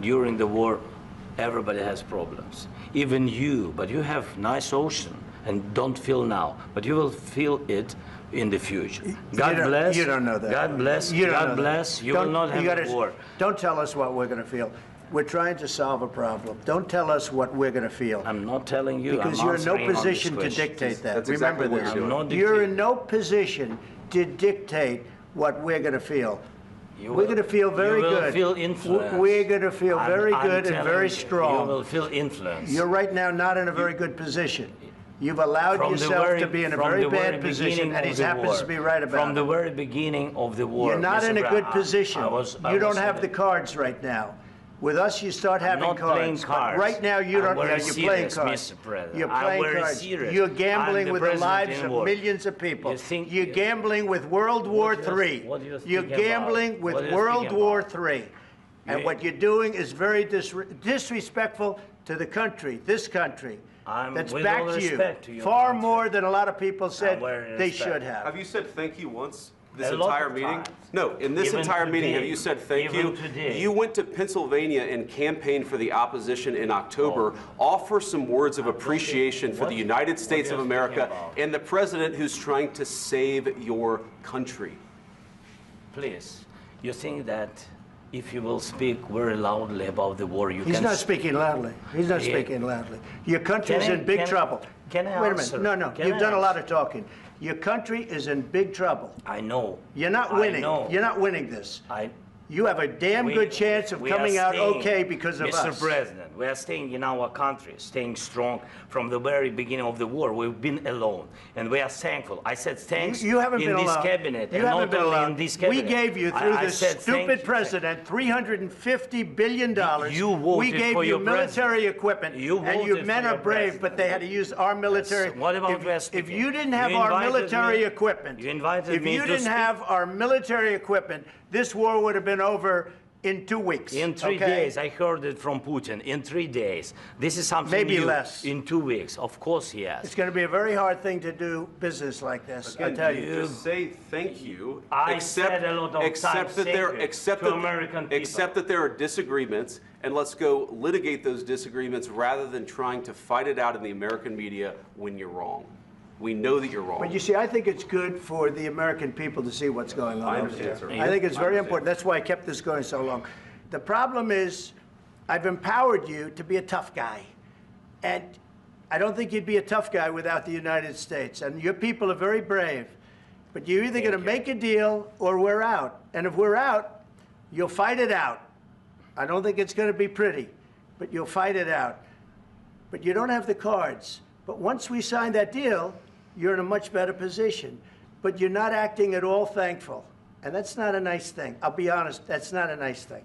during the war, everybody has problems. Even you, but you have nice ocean and don't feel now, but you will feel it in the future. God bless. You don't know that. God bless. God bless. You will not have a war. Don't tell us what we're going to feel. We're trying to solve a problem. Don't tell us what we're going to feel. I'm not telling you. Because you're in no position to dictate that. Remember this. You're in no position to dictate what we're going to feel. We're going to feel very good. You will feel influence. We're going to feel very good and very strong. You will feel influence. You're right now not in a very good position. You've allowed yourself to be in a very bad position, and he happens to be right about it. From the very beginning of the war. You're not in a good position. You don't have the cards right now. With us, you start having cards. But right now, you don't. You're playing cards. You're playing cards. You're gambling with the lives of millions of people. You're gambling with World War III. You're gambling with World War III. And what you're doing is very disrespectful to the country, this country. That's back to you. Far more than a lot of people said they should have. Have you said thank you once? This entire meeting? No, in this entire meeting, have you said thank you? You went to Pennsylvania and campaigned for the opposition in October. Offer some words of appreciation for the United States of America and the president who's trying to save your country. Please, you think that if you will speak very loudly about the war, you can... He's not speaking loudly. He's not speaking loudly. Your country is in big trouble. Can I Wait a minute. No. You've done a lot of talking. Your country is in big trouble. I know. You're not winning. You're not winning this. You have a damn good chance of coming out okay because of us. Mr. President, we are staying in our country, staying strong from the very beginning of the war. We've been alone, and we are thankful. I said thanks you haven't in been this alone. cabinet, you and haven't not been only alone. in this cabinet. We gave you, through this stupid president, $350 billion. You voted we gave for you your military equipment, and your men are brave, president. but they had to use our military. What about if you didn't have our military equipment, if you didn't have our military equipment, this war would have been over in 2 weeks. In 3 days, I heard it from Putin. In 3 days, this is something maybe new. Less. In 2 weeks, of course, he has. It's going to be a very hard thing to do business like this. Again, I tell you. Just say thank you. I said a lot of accept that there are disagreements, and let's go litigate those disagreements rather than trying to fight it out in the American media when you're wrong. We know that you're wrong. But you see, I think it's good for the American people to see what's going on. I understand, sir. I think it's very important. That's why I kept this going so long. The problem is, I've empowered you to be a tough guy. And I don't think you'd be a tough guy without the United States. And your people are very brave. But you're either going to make a deal or we're out. And if we're out, you'll fight it out. I don't think it's going to be pretty, but you'll fight it out. But you don't have the cards. But once we sign that deal, you're in a much better position. But you're not acting at all thankful. And that's not a nice thing. I'll be honest, that's not a nice thing.